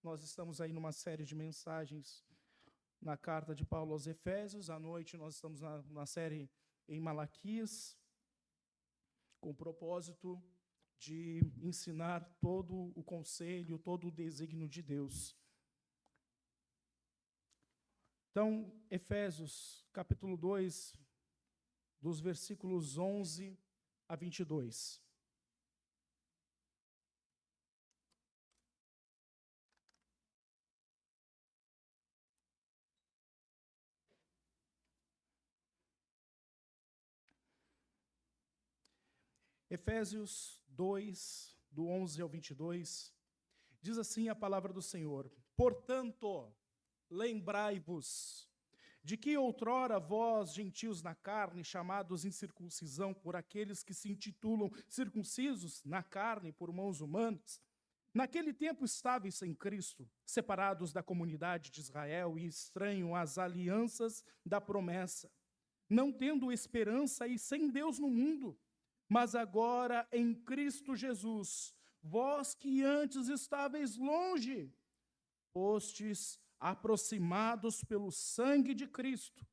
Nós estamos aí numa série de mensagens na carta de Paulo aos Efésios. À noite nós estamos na série em Malaquias, com o propósito de ensinar todo o conselho, todo o desígnio de Deus. Então, Efésios, capítulo 2, dos versículos 11 a 22. Efésios 2, do 11 ao 22, diz assim a palavra do Senhor: Portanto, lembrai-vos de que outrora vós, gentios na carne, chamados incircuncisão por aqueles que se intitulam circuncisos na carne por mãos humanas, naquele tempo estáveis sem Cristo, separados da comunidade de Israel e estranhos às alianças da promessa, não tendo esperança e sem Deus no mundo. Mas agora em Cristo Jesus, vós que antes estáveis longe, fostes aproximados pelo sangue de Cristo,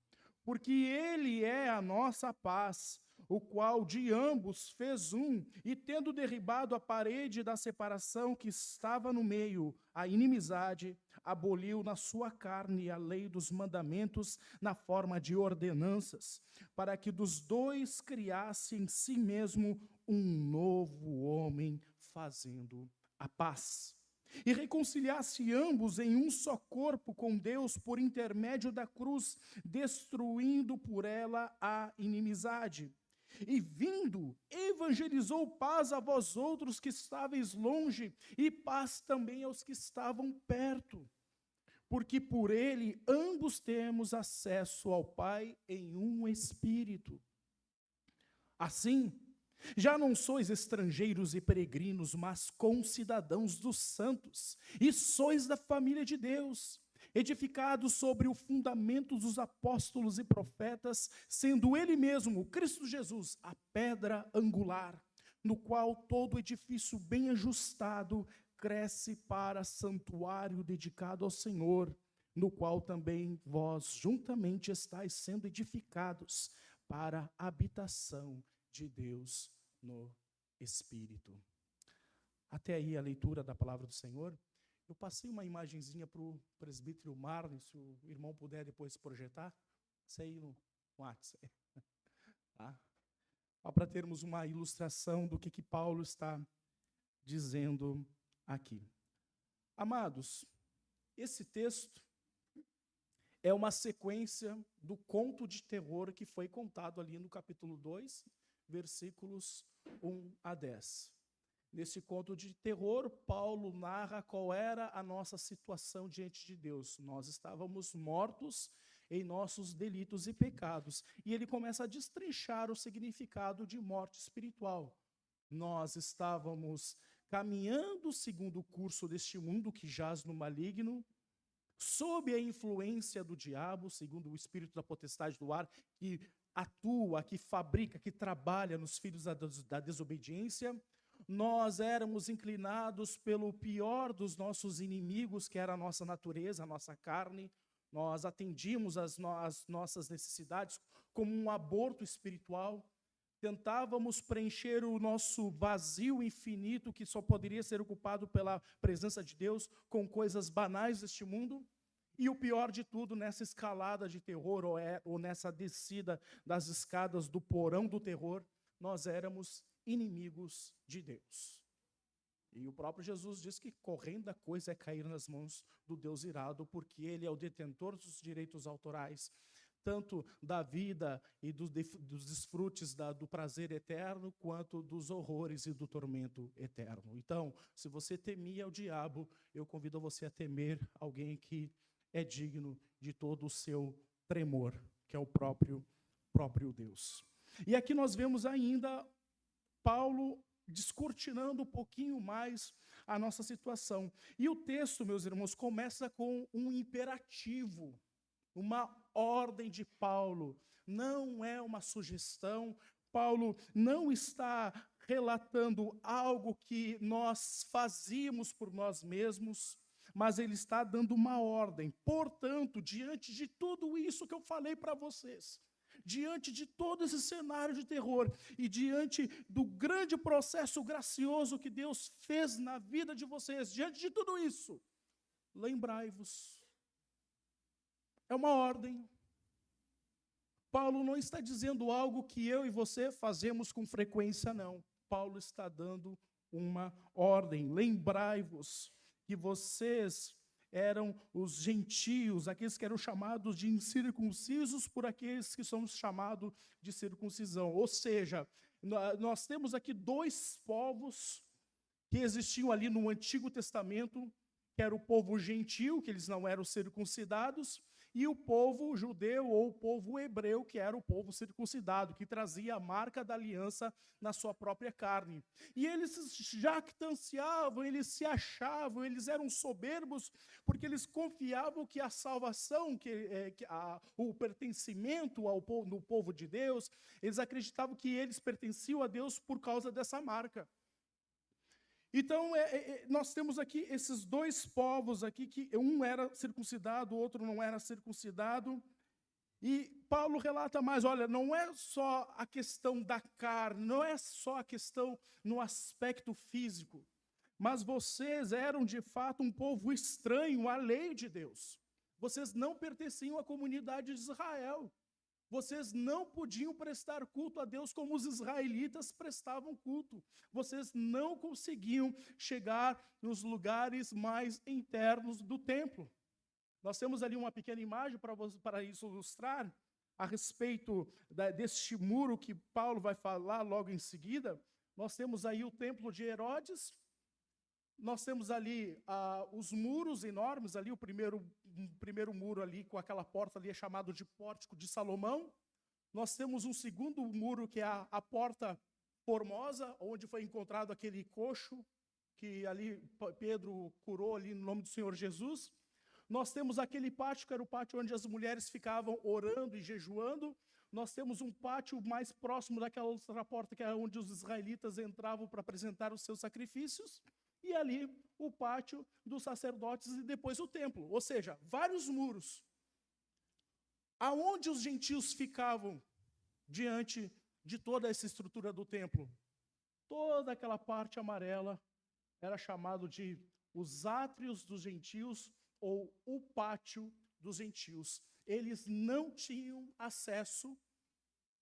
porque Ele é a nossa paz, o qual de ambos fez um, e tendo derribado a parede da separação que estava no meio, a inimizade, aboliu na sua carne a lei dos mandamentos na forma de ordenanças, para que dos dois criasse em si mesmo um novo homem, fazendo a paz. E reconciliasse ambos em um só corpo com Deus por intermédio da cruz, destruindo por ela a inimizade. E vindo, evangelizou paz a vós outros que estáveis longe, e paz também aos que estavam perto. Porque por ele ambos temos acesso ao Pai em um Espírito. Assim, já não sois estrangeiros e peregrinos, mas concidadãos dos santos, e sois da família de Deus, edificados sobre o fundamento dos apóstolos e profetas, sendo Ele mesmo, Cristo Jesus, a pedra angular, no qual todo edifício bem ajustado cresce para santuário dedicado ao Senhor, no qual também vós juntamente estáis sendo edificados para a habitação de Deus no Espírito. Até aí a leitura da palavra do Senhor. Eu passei uma imagenzinha para o presbítero Marlon, se o irmão puder depois projetar. Isso aí no WhatsApp. Tá? Para termos uma ilustração do que Paulo está dizendo aqui. Amados, esse texto é uma sequência do conto de terror que foi contado ali no capítulo 2, versículos 1 a 10. Nesse conto de terror, Paulo narra qual era a nossa situação diante de Deus. Nós estávamos mortos em nossos delitos e pecados. E ele começa a destrinchar o significado de morte espiritual. Nós estávamos caminhando segundo o curso deste mundo que jaz no maligno, sob a influência do diabo, segundo o espírito da potestade do ar, que atua, que fabrica, que trabalha nos filhos da desobediência. Nós éramos inclinados pelo pior dos nossos inimigos, que era a nossa natureza, a nossa carne. Nós atendíamos às nossas necessidades como um aborto espiritual. Tentávamos preencher o nosso vazio infinito, que só poderia ser ocupado pela presença de Deus, com coisas banais deste mundo. E o pior de tudo, nessa escalada de terror, ou nessa descida das escadas do porão do terror, nós éramos inimigos de Deus. E o próprio Jesus diz que correndo a coisa é cair nas mãos do Deus irado, porque Ele é o detentor dos direitos autorais, tanto da vida e dos desfrutes do prazer eterno, quanto dos horrores e do tormento eterno. Então, se você temia o diabo, eu convido você a temer alguém que é digno de todo o seu tremor, que é o próprio Deus. E aqui nós vemos ainda Paulo descortinando um pouquinho mais a nossa situação. E o texto, meus irmãos, começa com um imperativo, uma ordem de Paulo. Não é uma sugestão. Paulo não está relatando algo que nós fazíamos por nós mesmos. mas ele está dando uma ordem. Portanto, diante de tudo isso que eu falei para vocês, diante de todo esse cenário de terror e diante do grande processo gracioso que Deus fez na vida de vocês, diante de tudo isso, lembrai-vos. É uma ordem. Paulo não está dizendo algo que eu e você fazemos com frequência, não. Paulo está dando uma ordem. Lembrai-vos que vocês eram os gentios, aqueles que eram chamados de incircuncisos por aqueles que são chamados de circuncisão. Ou seja, nós temos aqui dois povos que existiam ali no Antigo Testamento, que era o povo gentil, que eles não eram circuncidados, e o povo judeu ou o povo hebreu, que era o povo circuncidado, que trazia a marca da aliança na sua própria carne. E eles se jactanciavam, eles se achavam, eles eram soberbos, porque eles confiavam que a salvação, o pertencimento no povo de Deus, eles acreditavam que eles pertenciam a Deus por causa dessa marca. Então, nós temos aqui esses dois povos aqui, que um era circuncidado, o outro não era circuncidado. E Paulo relata mais, olha, não é só a questão da carne, não é só a questão no aspecto físico, mas vocês eram de fato um povo estranho à lei de Deus. Vocês não pertenciam à comunidade de Israel. Vocês não podiam prestar culto a Deus como os israelitas prestavam culto. Vocês não conseguiam chegar nos lugares mais internos do templo. Nós temos ali uma pequena imagem para isso ilustrar a respeito deste muro que Paulo vai falar logo em seguida. Nós temos aí o templo de Herodes. Nós temos ali os muros enormes, ali o primeiro muro ali, com aquela porta ali, é chamado de Pórtico de Salomão. Nós temos um segundo muro, que é a Porta Formosa, onde foi encontrado aquele coxo, que ali Pedro curou ali no nome do Senhor Jesus. Nós temos aquele pátio, que era o pátio onde as mulheres ficavam orando e jejuando. Nós temos um pátio mais próximo daquela outra porta, que é onde os israelitas entravam para apresentar os seus sacrifícios. E ali o pátio dos sacerdotes e depois o templo. Ou seja, vários muros. Aonde os gentios ficavam diante de toda essa estrutura do templo? Toda aquela parte amarela era chamado de os átrios dos gentios ou o pátio dos gentios. Eles não tinham acesso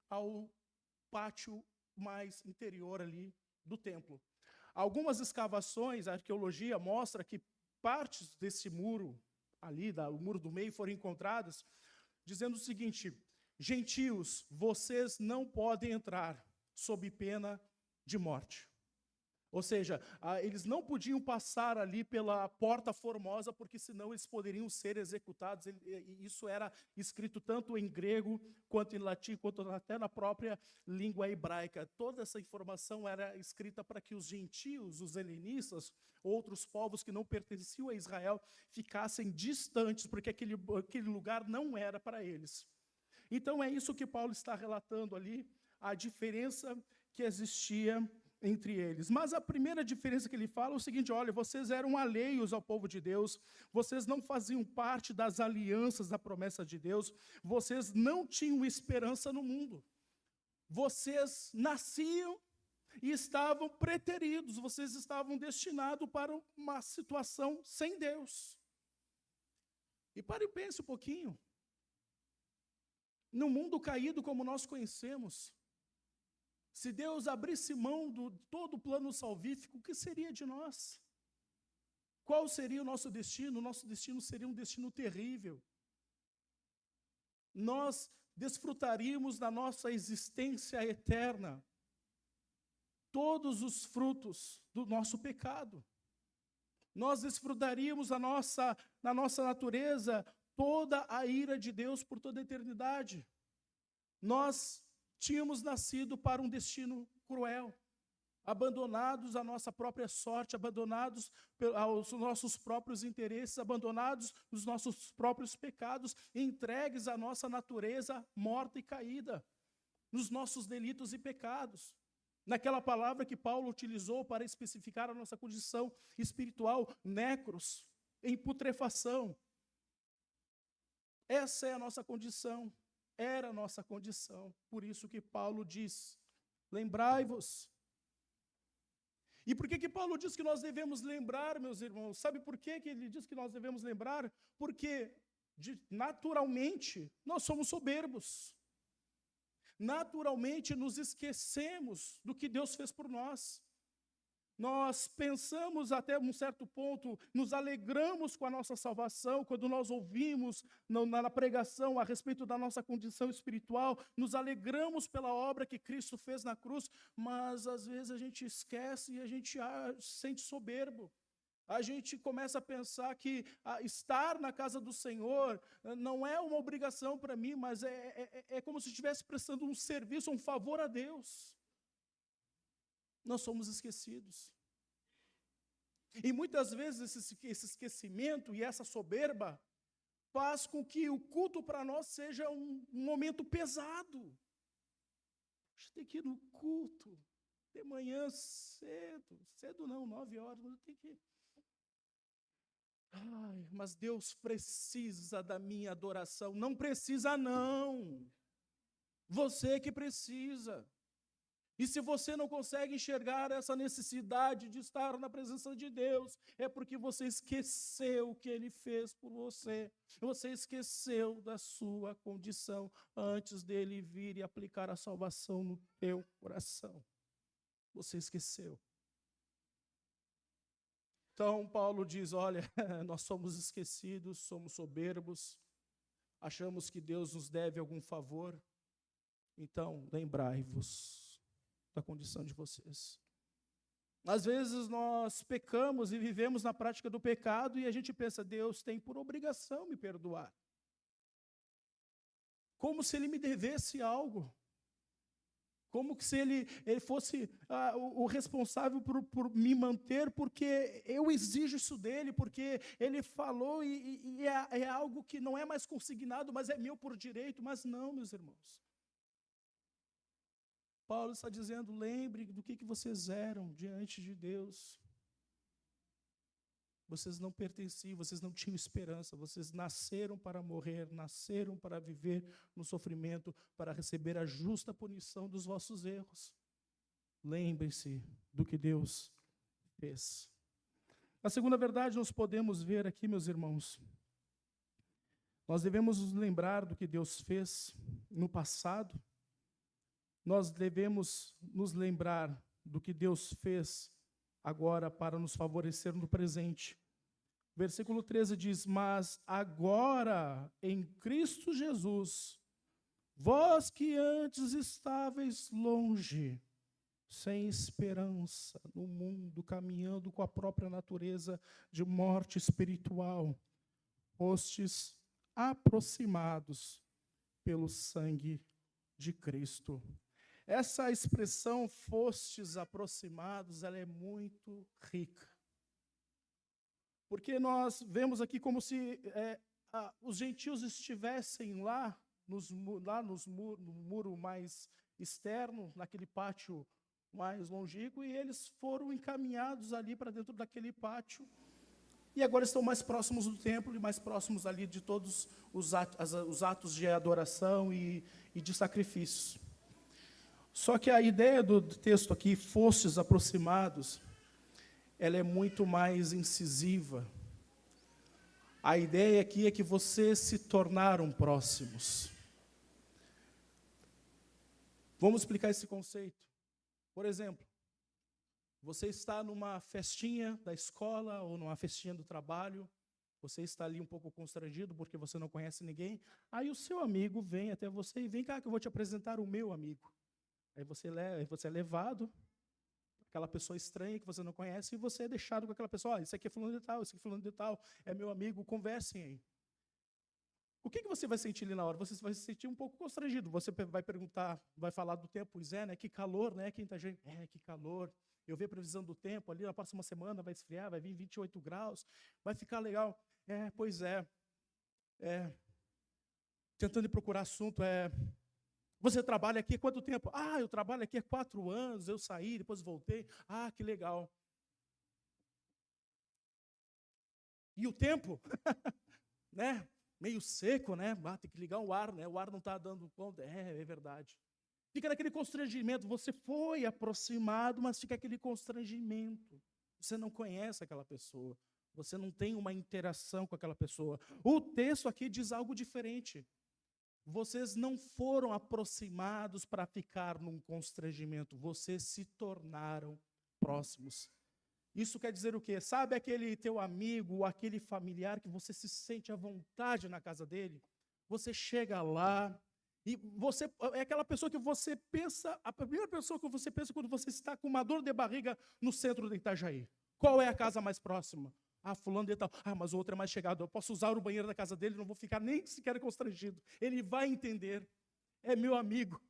ao pátio mais interior ali do templo. Algumas escavações, a arqueologia mostra que partes desse muro, ali, o muro do meio, foram encontradas, dizendo o seguinte: gentios, vocês não podem entrar sob pena de morte. Ou seja, eles não podiam passar ali pela Porta Formosa, porque senão eles poderiam ser executados. E isso era escrito tanto em grego, quanto em latim, quanto até na própria língua hebraica. Toda essa informação era escrita para que os gentios, os helenistas, outros povos que não pertenciam a Israel, ficassem distantes, porque aquele lugar não era para eles. Então é isso que Paulo está relatando ali, a diferença que existia entre eles. Mas a primeira diferença que ele fala é o seguinte: olha, vocês eram alheios ao povo de Deus, vocês não faziam parte das alianças da promessa de Deus, vocês não tinham esperança no mundo. Vocês nasciam e estavam preteridos, vocês estavam destinados para uma situação sem Deus. E pare e pense um pouquinho. No mundo caído como nós conhecemos, se Deus abrisse mão de todo o plano salvífico, o que seria de nós? Qual seria o nosso destino? O nosso destino seria um destino terrível. Nós desfrutaríamos da nossa existência eterna todos os frutos do nosso pecado. Nós desfrutaríamos na nossa natureza toda a ira de Deus por toda a eternidade. Nós tínhamos nascido para um destino cruel, abandonados à nossa própria sorte, abandonados aos nossos próprios interesses, abandonados os nossos próprios pecados, entregues à nossa natureza morta e caída, nos nossos delitos e pecados. Naquela palavra que Paulo utilizou para especificar a nossa condição espiritual, nécros, em putrefação. Essa é a nossa condição, era a nossa condição. Por isso que Paulo diz, lembrai-vos. E por que Paulo diz que nós devemos lembrar, meus irmãos? Sabe por que ele diz que nós devemos lembrar? Porque, naturalmente, nós somos soberbos. Naturalmente, nos esquecemos do que Deus fez por nós. Nós pensamos até um certo ponto, nos alegramos com a nossa salvação, quando nós ouvimos na pregação a respeito da nossa condição espiritual, nos alegramos pela obra que Cristo fez na cruz, mas às vezes a gente esquece e a gente se sente soberbo. A gente começa a pensar que estar na casa do Senhor não é uma obrigação para mim, mas é como se estivesse prestando um serviço, um favor a Deus. Nós somos esquecidos. E muitas vezes esse esquecimento e essa soberba faz com que o culto para nós seja um momento pesado. A gente tem que ir no culto de manhã cedo não, 9 horas, mas eu tenho que ir. Ai, mas Deus precisa da minha adoração. Não precisa não. Você que precisa. E se você não consegue enxergar essa necessidade de estar na presença de Deus, é porque você esqueceu o que Ele fez por você. Você esqueceu da sua condição antes dEle vir e aplicar a salvação no teu coração. Você esqueceu. Então, Paulo diz, olha, nós somos esquecidos, somos soberbos, achamos que Deus nos deve algum favor. Então, lembrai-vos da condição de vocês. Às vezes nós pecamos e vivemos na prática do pecado e a gente pensa, Deus tem por obrigação me perdoar. Como se Ele me devesse algo. Como se ele fosse o responsável por me manter, porque eu exijo isso dele, porque ele falou e é algo que não é mais consignado, mas é meu por direito. Mas não, meus irmãos. Paulo está dizendo, lembre do que vocês eram diante de Deus. Vocês não pertenciam, vocês não tinham esperança, vocês nasceram para morrer, nasceram para viver no sofrimento, para receber a justa punição dos vossos erros. Lembrem-se do que Deus fez. A segunda verdade nós podemos ver aqui, meus irmãos. Nós devemos nos lembrar do que Deus fez no passado. Nós devemos nos lembrar do que Deus fez agora para nos favorecer no presente. Versículo 13 diz, mas agora em Cristo Jesus, vós que antes estáveis longe, sem esperança no mundo, caminhando com a própria natureza de morte espiritual, fostes aproximados pelo sangue de Cristo. Essa expressão, fostes aproximados, ela é muito rica. Porque nós vemos aqui como se os gentios estivessem lá no muro mais externo, naquele pátio mais longínquo, e eles foram encaminhados ali para dentro daquele pátio. E agora estão mais próximos do templo e mais próximos ali de todos os atos de adoração e de sacrifícios. Só que a ideia do texto aqui, fostes aproximados, ela é muito mais incisiva. A ideia aqui é que vocês se tornaram próximos. Vamos explicar esse conceito. Por exemplo, você está numa festinha da escola ou numa festinha do trabalho, você está ali um pouco constrangido porque você não conhece ninguém, aí o seu amigo vem até você e vem cá que eu vou te apresentar o meu amigo. Aí você é levado, aquela pessoa estranha que você não conhece, e você é deixado com aquela pessoa, isso aqui é fulano de tal, isso aqui é fulano de tal, é meu amigo, conversem aí. O que você vai sentir ali na hora? Você vai se sentir um pouco constrangido, você vai perguntar, vai falar do tempo, pois é, né, que calor, né, que calor, eu vi a previsão do tempo ali, na próxima semana vai esfriar, vai vir 28 graus, vai ficar legal, pois é, tentando procurar assunto, você trabalha aqui há quanto tempo? Eu trabalho aqui há 4 anos, eu saí, depois voltei. Que legal. E o tempo, né? Meio seco, né? Tem que ligar o ar, né? O ar não está dando conta. É verdade. Fica naquele constrangimento. Você foi aproximado, mas fica aquele constrangimento. Você não conhece aquela pessoa. Você não tem uma interação com aquela pessoa. O texto aqui diz algo diferente. Vocês não foram aproximados para ficar num constrangimento. Vocês se tornaram próximos. Isso quer dizer o quê? Sabe aquele teu amigo, aquele familiar que você se sente à vontade na casa dele? Você chega lá e você é aquela pessoa que você pensa, a primeira pessoa que você pensa quando você está com uma dor de barriga no centro de Itajaí. Qual é a casa mais próxima? Fulano de tal. Mas o outro é mais chegado. Eu posso usar o banheiro da casa dele, não vou ficar nem sequer constrangido. Ele vai entender. É meu amigo.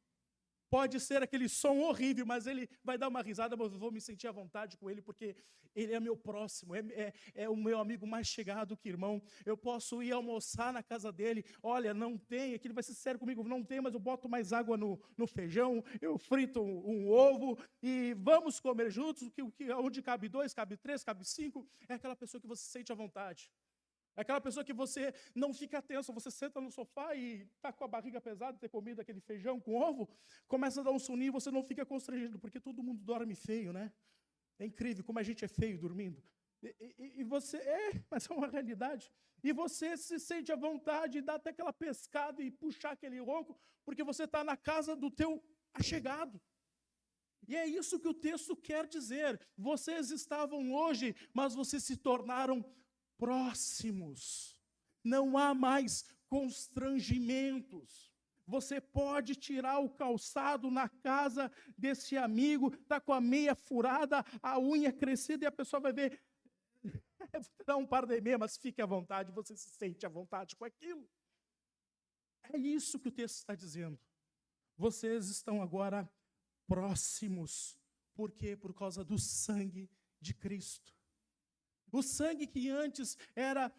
Pode ser aquele som horrível, mas ele vai dar uma risada, mas eu vou me sentir à vontade com ele, porque ele é meu próximo, é o meu amigo mais chegado que irmão. Eu posso ir almoçar na casa dele, olha, não tem, aqui ele vai ser sério comigo, não tem, mas eu boto mais água no feijão, eu frito um ovo, e vamos comer juntos, onde cabe 2, cabe 3, cabe 5, é aquela pessoa que você se sente à vontade. É aquela pessoa que você não fica tenso, você senta no sofá e está com a barriga pesada, ter comido aquele feijão com ovo, começa a dar um soninho e você não fica constrangido, porque todo mundo dorme feio, né? É incrível como a gente é feio dormindo. E você, mas é uma realidade. E você se sente à vontade, dá até aquela pescada e puxar aquele ronco, porque você está na casa do teu achegado. E é isso que o texto quer dizer. Vocês estavam hoje, mas vocês se tornaram próximos, não há mais constrangimentos. Você pode tirar o calçado na casa desse amigo, está com a meia furada, a unha crescida, e a pessoa vai ver, vou dar um par de meia, mas fique à vontade, você se sente à vontade com aquilo. É isso que o texto está dizendo. Vocês estão agora próximos. Por quê? Por causa do sangue de Cristo. O sangue que antes era,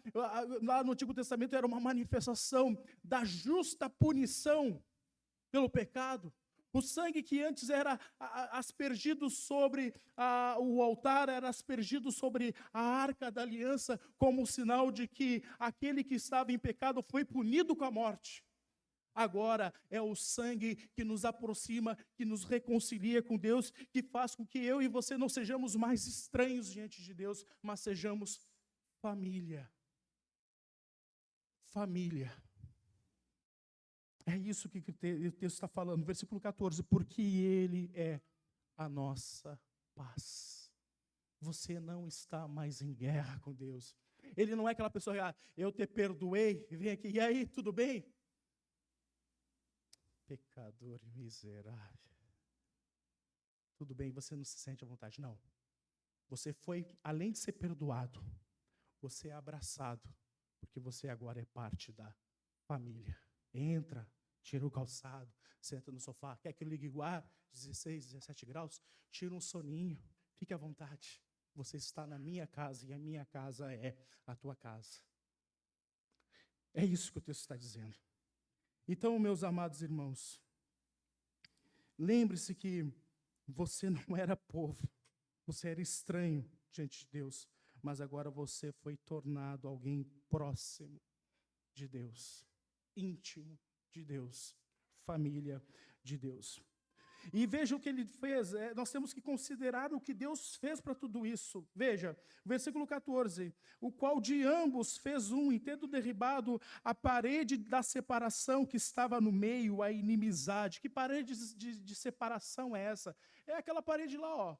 lá no Antigo Testamento, era uma manifestação da justa punição pelo pecado. O sangue que antes era aspergido sobre o altar, era aspergido sobre a arca da aliança, como sinal de que aquele que estava em pecado foi punido com a morte. Agora é o sangue que nos aproxima, que nos reconcilia com Deus, que faz com que eu e você não sejamos mais estranhos diante de Deus, mas sejamos família. Família. É isso que o texto está falando, versículo 14, porque Ele é a nossa paz. Você não está mais em guerra com Deus. Ele não é aquela pessoa, eu te perdoei, vem aqui, e aí, tudo bem? Pecador miserável. Tudo bem, você não se sente à vontade. Não. Você foi, além de ser perdoado, você é abraçado, porque você agora é parte da família. Entra, tira o calçado, senta no sofá. Quer que eu ligue o ar? 16, 17 graus? Tira um soninho, fique à vontade. Você está na minha casa e a minha casa é a tua casa. É isso que o texto está dizendo. Então, meus amados irmãos, lembre-se que você não era povo, você era estranho diante de Deus, mas agora você foi tornado alguém próximo de Deus, íntimo de Deus, família de Deus. E veja o que ele fez, nós temos que considerar o que Deus fez para tudo isso. Veja, versículo 14, o qual de ambos fez um, e tendo derribado a parede da separação que estava no meio, a inimizade. Que parede de separação é essa? É aquela parede lá, ó.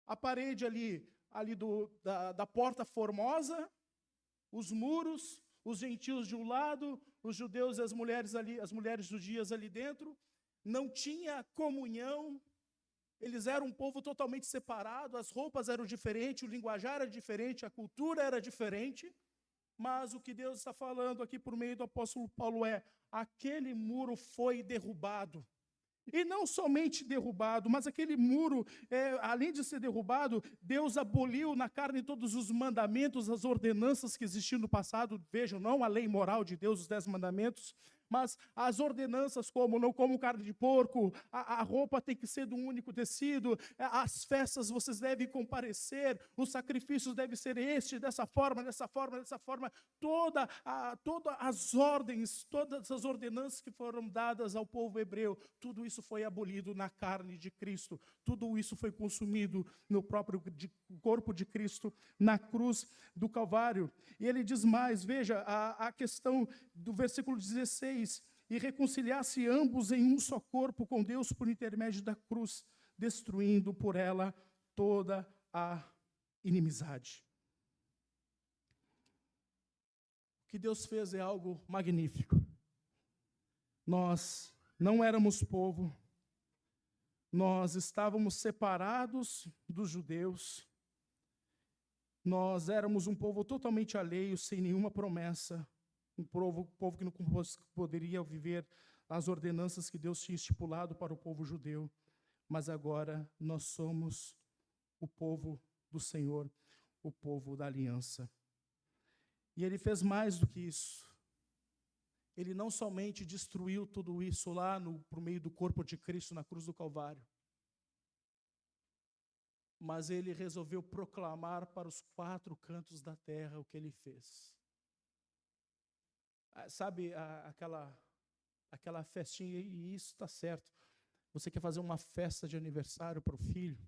A parede ali da Porta Formosa, os muros, os gentios de um lado, os judeus e as mulheres judias ali dentro. Não tinha comunhão, eles eram um povo totalmente separado, as roupas eram diferentes, o linguajar era diferente, a cultura era diferente, mas o que Deus está falando aqui por meio do apóstolo Paulo é, aquele muro foi derrubado. E não somente derrubado, mas aquele muro, além de ser derrubado, Deus aboliu na carne todos os mandamentos, as ordenanças que existiam no passado. Vejam, não a lei moral de Deus, os 10 mandamentos, mas as ordenanças, como não como carne de porco, a roupa tem que ser de um único tecido, as festas vocês devem comparecer, os sacrifícios devem ser dessa forma, dessa forma, dessa forma. Todas as ordens, todas as ordenanças que foram dadas ao povo hebreu, tudo isso foi abolido na carne de Cristo, tudo isso foi consumido no próprio corpo de Cristo, na cruz do Calvário. E ele diz mais, veja, a questão do versículo 16, e reconciliar-se ambos em um só corpo com Deus por intermédio da cruz, destruindo por ela toda a inimizade. O que Deus fez é algo magnífico. Nós não éramos povo, nós estávamos separados dos judeus, nós éramos um povo totalmente alheio, sem nenhuma promessa, um povo que não poderia viver as ordenanças que Deus tinha estipulado para o povo judeu, mas agora nós somos o povo do Senhor, o povo da aliança. E ele fez mais do que isso. Ele não somente destruiu tudo isso lá por meio do corpo de Cristo na cruz do Calvário, mas ele resolveu proclamar para os 4 cantos da terra o que ele fez. Sabe aquela festinha, e isso está certo. Você quer fazer uma festa de aniversário para o filho,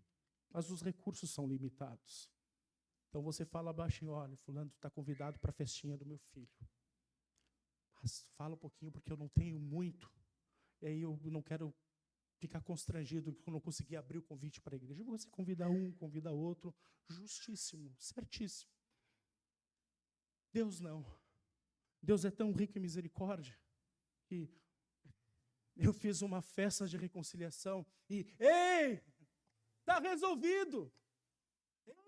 mas os recursos são limitados. Então você fala baixinho, olha, fulano está convidado para a festinha do meu filho. Mas fala um pouquinho, porque eu não tenho muito. E aí eu não quero ficar constrangido que eu não consegui abrir o convite para a igreja. Você convida um, convida outro. Justíssimo, certíssimo. Deus não. Deus é tão rico em misericórdia que eu fiz uma festa de reconciliação e, ei, está resolvido.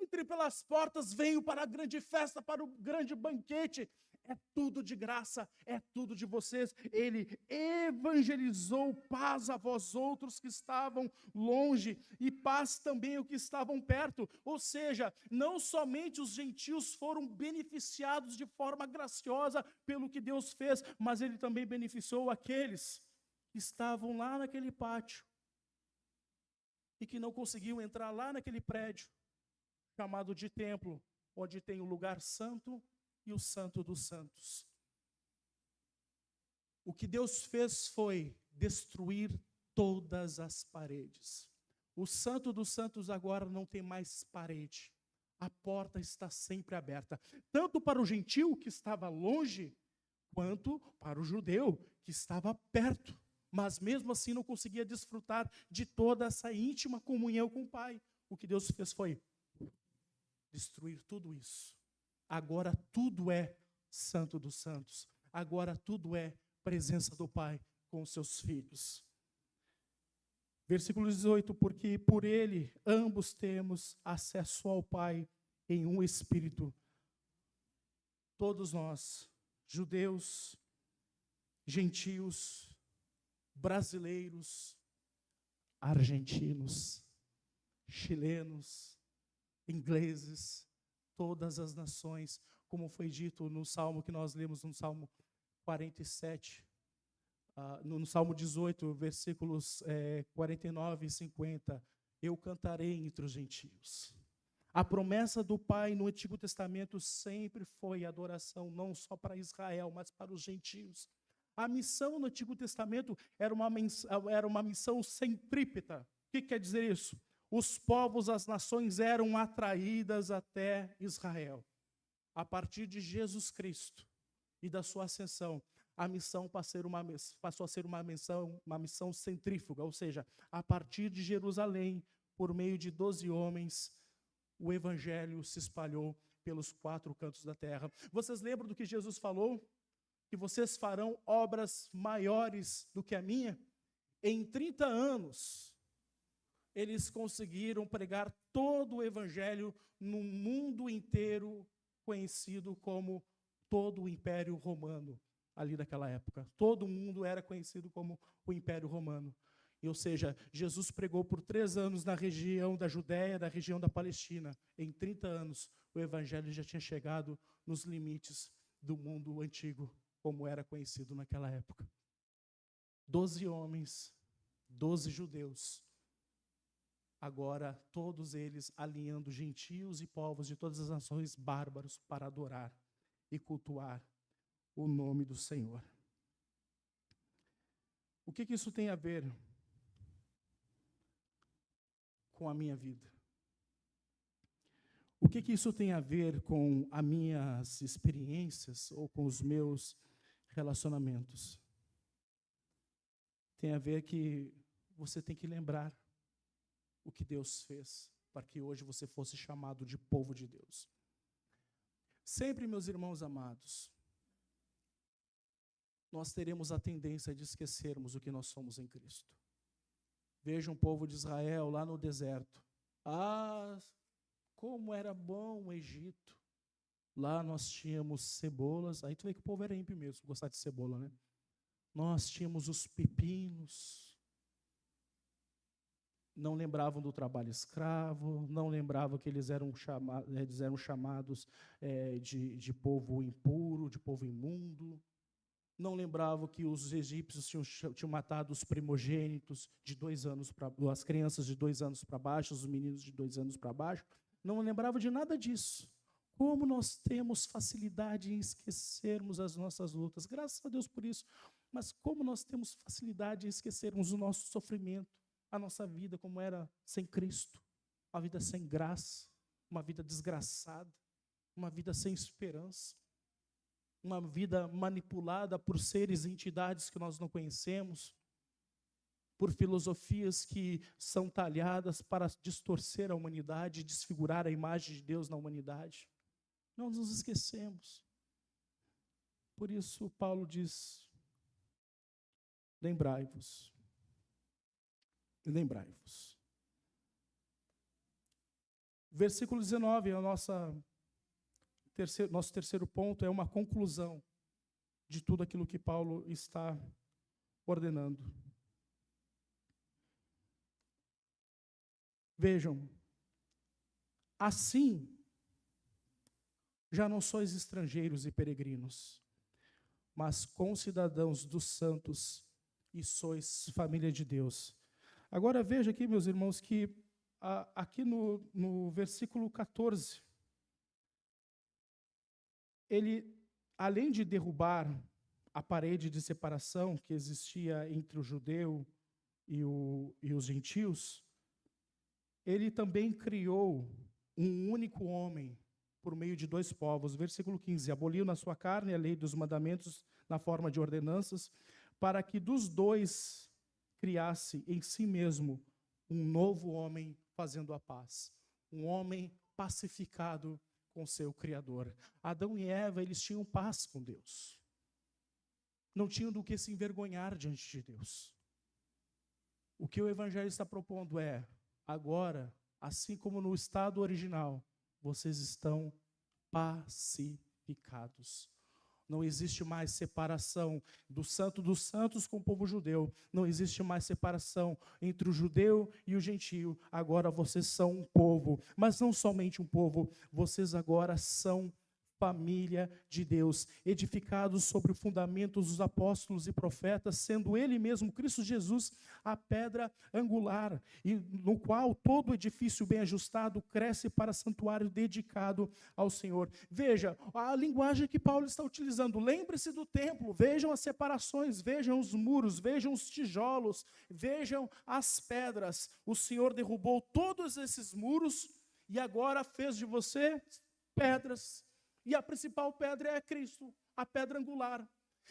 Entre pelas portas, venho para a grande festa, para o grande banquete. É tudo de graça, é tudo de vocês. Ele evangelizou paz a vós outros que estavam longe e paz também os que estavam perto. Ou seja, não somente os gentios foram beneficiados de forma graciosa pelo que Deus fez, mas ele também beneficiou aqueles que estavam lá naquele pátio e que não conseguiam entrar lá naquele prédio chamado de templo, onde tem o lugar santo e o santo dos santos. O que Deus fez foi destruir todas as paredes. O santo dos santos agora não tem mais parede. A porta está sempre aberta, tanto para o gentil que estava longe, quanto para o judeu que estava perto. Mas mesmo assim não conseguia desfrutar de toda essa íntima comunhão com o Pai. O que Deus fez foi destruir tudo isso. Agora tudo é santo dos santos. Agora tudo é presença do Pai com os seus filhos. Versículo 18, porque por ele ambos temos acesso ao Pai em um Espírito. Todos nós, judeus, gentios, brasileiros, argentinos, chilenos, ingleses, todas as nações, como foi dito no Salmo que nós lemos, no Salmo 47, no Salmo 18, versículos 49 e 50, eu cantarei entre os gentios. A promessa do Pai no Antigo Testamento sempre foi adoração, não só para Israel, mas para os gentios. A missão no Antigo Testamento era uma missão centrípeta. O que quer dizer isso? Os povos, as nações eram atraídas até Israel. A partir de Jesus Cristo e da sua ascensão, a missão passou a ser uma missão centrífuga, ou seja, a partir de Jerusalém, por meio de 12 homens, o evangelho se espalhou pelos 4 cantos da terra. Vocês lembram do que Jesus falou? Que vocês farão obras maiores do que a minha? Em 30 anos, eles conseguiram pregar todo o evangelho no mundo inteiro, conhecido como todo o Império Romano, ali daquela época. Todo mundo era conhecido como o Império Romano. Ou seja, Jesus pregou por 3 anos na região da Judéia, da região da Palestina. Em 30 anos, o evangelho já tinha chegado nos limites do mundo antigo, como era conhecido naquela época. 12 homens, 12 judeus, agora todos eles alinhando gentios e povos de todas as nações bárbaros para adorar e cultuar o nome do Senhor. O que isso tem a ver com a minha vida? O que isso tem a ver com as minhas experiências ou com os meus relacionamentos? Tem a ver que você tem que lembrar o que Deus fez para que hoje você fosse chamado de povo de Deus. Sempre, meus irmãos amados, nós teremos a tendência de esquecermos o que nós somos em Cristo. Veja um povo de Israel lá no deserto. Como era bom o Egito. Lá nós tínhamos cebolas. Aí tu vê que o povo era ímpio mesmo, gostar de cebola, né? Nós tínhamos os pepinos. Não lembravam do trabalho escravo, não lembravam que eles eram chamados de povo impuro, de povo imundo. Não lembravam que os egípcios tinham matado os primogênitos de 2 anos, as crianças de 2 anos para baixo, os meninos de 2 anos para baixo. Não lembravam de nada disso. Como nós temos facilidade em esquecermos as nossas lutas. Graças a Deus por isso. Mas como nós temos facilidade em esquecermos o nosso sofrimento, a nossa vida como era sem Cristo, uma vida sem graça, uma vida desgraçada, uma vida sem esperança, uma vida manipulada por seres e entidades que nós não conhecemos, por filosofias que são talhadas para distorcer a humanidade, desfigurar a imagem de Deus na humanidade. Nós nos esquecemos. Por isso, Paulo diz, lembrai-vos. Lembrai-vos. Versículo 19, nosso terceiro ponto, é uma conclusão de tudo aquilo que Paulo está ordenando. Vejam, assim, já não sois estrangeiros e peregrinos, mas concidadãos dos santos e sois família de Deus. Agora veja aqui, meus irmãos, que aqui no versículo 14, ele, além de derrubar a parede de separação que existia entre o judeu e os gentios, ele também criou um único homem por meio de 2 povos. Versículo 15, aboliu na sua carne a lei dos mandamentos na forma de ordenanças, para que dos 2 criasse em si mesmo um novo homem fazendo a paz. Um homem pacificado com seu Criador. Adão e Eva, eles tinham paz com Deus. Não tinham do que se envergonhar diante de Deus. O que o Evangelho está propondo é, agora, assim como no estado original, vocês estão pacificados. Não existe mais separação do santo dos santos com o povo judeu. Não existe mais separação entre o judeu e o gentio. Agora vocês são um povo, mas não somente um povo, vocês agora são família de Deus, edificados sobre o fundamento dos apóstolos e profetas, sendo Ele mesmo, Cristo Jesus, a pedra angular, e no qual todo edifício bem ajustado cresce para santuário dedicado ao Senhor. Veja, a linguagem que Paulo está utilizando, lembre-se do templo, vejam as separações, vejam os muros, vejam os tijolos, vejam as pedras. O Senhor derrubou todos esses muros e agora fez de você pedras. E a principal pedra é Cristo, a pedra angular.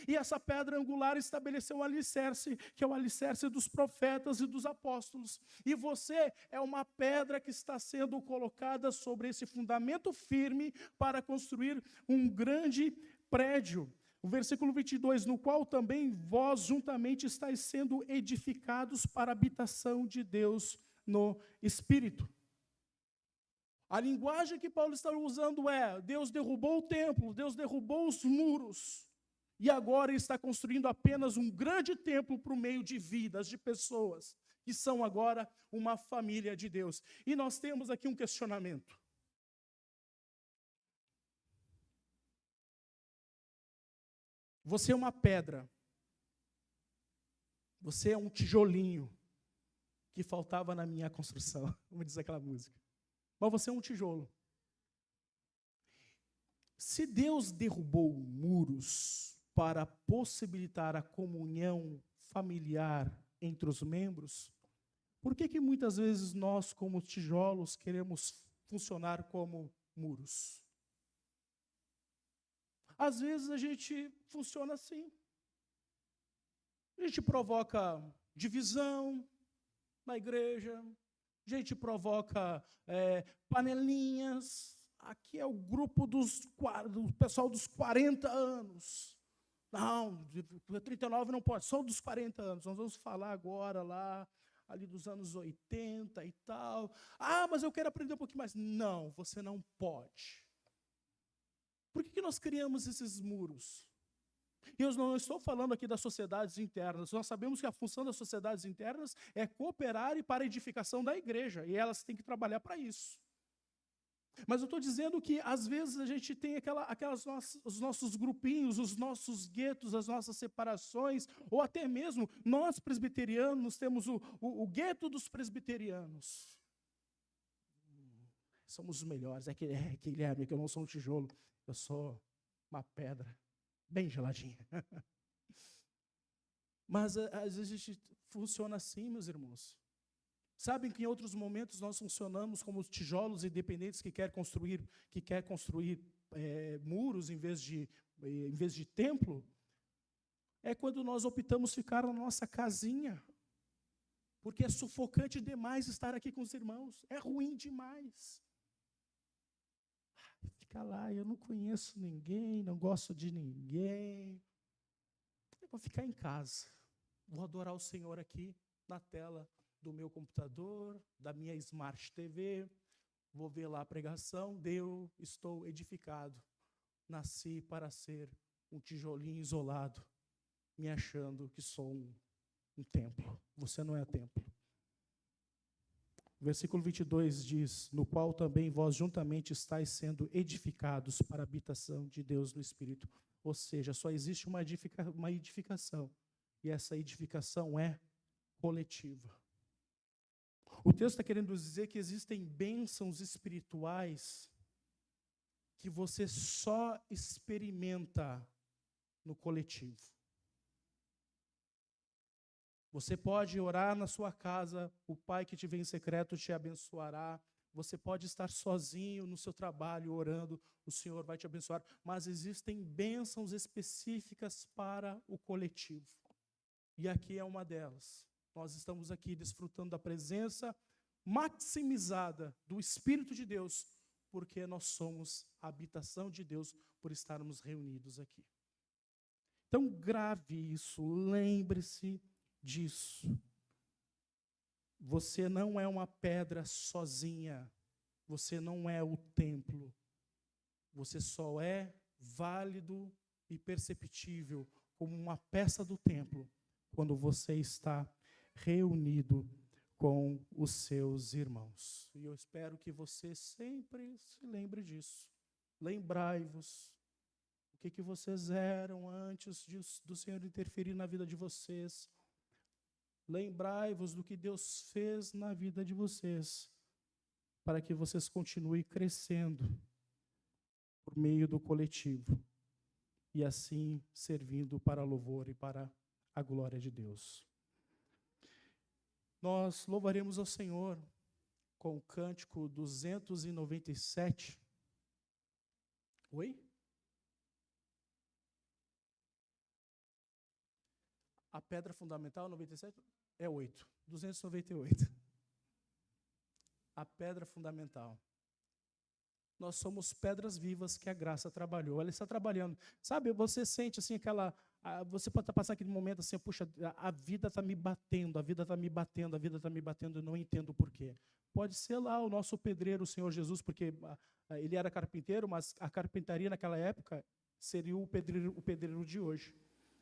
E essa pedra angular estabeleceu um alicerce, que é o alicerce dos profetas e dos apóstolos. E você é uma pedra que está sendo colocada sobre esse fundamento firme para construir um grande prédio. O versículo 22, no qual também vós juntamente estáis sendo edificados para a habitação de Deus no Espírito. A linguagem que Paulo está usando é, Deus derrubou o templo, Deus derrubou os muros, e agora está construindo apenas um grande templo por meio de vidas, de pessoas, que são agora uma família de Deus. E nós temos aqui um questionamento. Você é uma pedra. Você é um tijolinho que faltava na minha construção, como diz aquela música. Mas você é um tijolo. Se Deus derrubou muros para possibilitar a comunhão familiar entre os membros, por que muitas vezes nós, como tijolos, queremos funcionar como muros? Às vezes a gente funciona assim. A gente provoca divisão na igreja, a gente provoca panelinhas. Aqui é o grupo do pessoal dos 40 anos. Não, 39 não pode, só dos 40 anos. Nós vamos falar agora lá, ali dos anos 80 e tal. Ah, mas eu quero aprender um pouquinho mais. Não, você não pode. Por que nós criamos esses muros? E eu não estou falando aqui das sociedades internas. Nós sabemos que a função das sociedades internas é cooperar e para a edificação da igreja. E elas têm que trabalhar para isso. Mas eu estou dizendo que, às vezes, a gente tem os nossos grupinhos, os nossos guetos, as nossas separações, ou até mesmo, nós presbiterianos, temos o gueto dos presbiterianos. Somos os melhores. Guilherme, que eu não sou um tijolo, eu sou uma pedra, bem geladinha. Mas, às vezes, a gente funciona assim, meus irmãos. Sabem que em outros momentos nós funcionamos como tijolos independentes que quer construir muros em vez de templo? É quando nós optamos ficar na nossa casinha, porque é sufocante demais estar aqui com os irmãos, é ruim demais. Fica lá, eu não conheço ninguém, não gosto de ninguém. Eu vou ficar em casa, vou adorar o Senhor aqui na tela do meu computador, da minha Smart TV, vou ver lá a pregação, eu estou edificado. Nasci para ser um tijolinho isolado, me achando que sou um templo. Você não é templo. O versículo 22 diz, no qual também vós juntamente estáis sendo edificados para a habitação de Deus no Espírito. Ou seja, só existe uma edificação, e essa edificação é coletiva. O texto está querendo dizer que existem bênçãos espirituais que você só experimenta no coletivo. Você pode orar na sua casa, o Pai que te vê em secreto te abençoará. Você pode estar sozinho no seu trabalho orando, o Senhor vai te abençoar. Mas existem bênçãos específicas para o coletivo. E aqui é uma delas. Nós estamos aqui desfrutando da presença maximizada do Espírito de Deus, porque nós somos a habitação de Deus por estarmos reunidos aqui. Então, grave isso, lembre-se disso. Você não é uma pedra sozinha, você não é o templo, você só é válido e perceptível como uma peça do templo quando você está reunido com os seus irmãos. E eu espero que você sempre se lembre disso. Lembrai-vos o que vocês eram antes do Senhor interferir na vida de vocês. Lembrai-vos do que Deus fez na vida de vocês, para que vocês continuem crescendo por meio do coletivo e assim servindo para louvor e para a glória de Deus. Nós louvaremos ao Senhor com o cântico 297. Oi? A pedra fundamental, 97? É 8. 298. A pedra fundamental. Nós somos pedras vivas que a graça trabalhou. Ela está trabalhando. Sabe, você sente assim você pode estar passando aquele momento assim, puxa, a vida está me batendo, a vida está me batendo, a vida está me batendo, eu não entendo o porquê. Pode ser lá o nosso pedreiro, o Senhor Jesus, porque ele era carpinteiro, mas a carpintaria naquela época seria o pedreiro de hoje.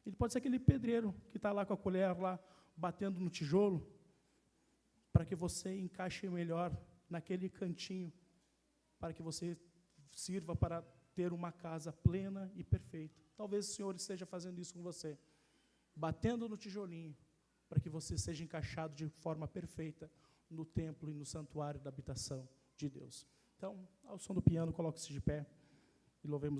Ele pode ser aquele pedreiro que está lá com a colher, lá, batendo no tijolo, para que você encaixe melhor naquele cantinho, para que você sirva para ter uma casa plena e perfeita. Talvez o Senhor esteja fazendo isso com você, batendo no tijolinho, para que você seja encaixado de forma perfeita no templo e no santuário da habitação de Deus. Então, ao som do piano, coloque-se de pé e louvemos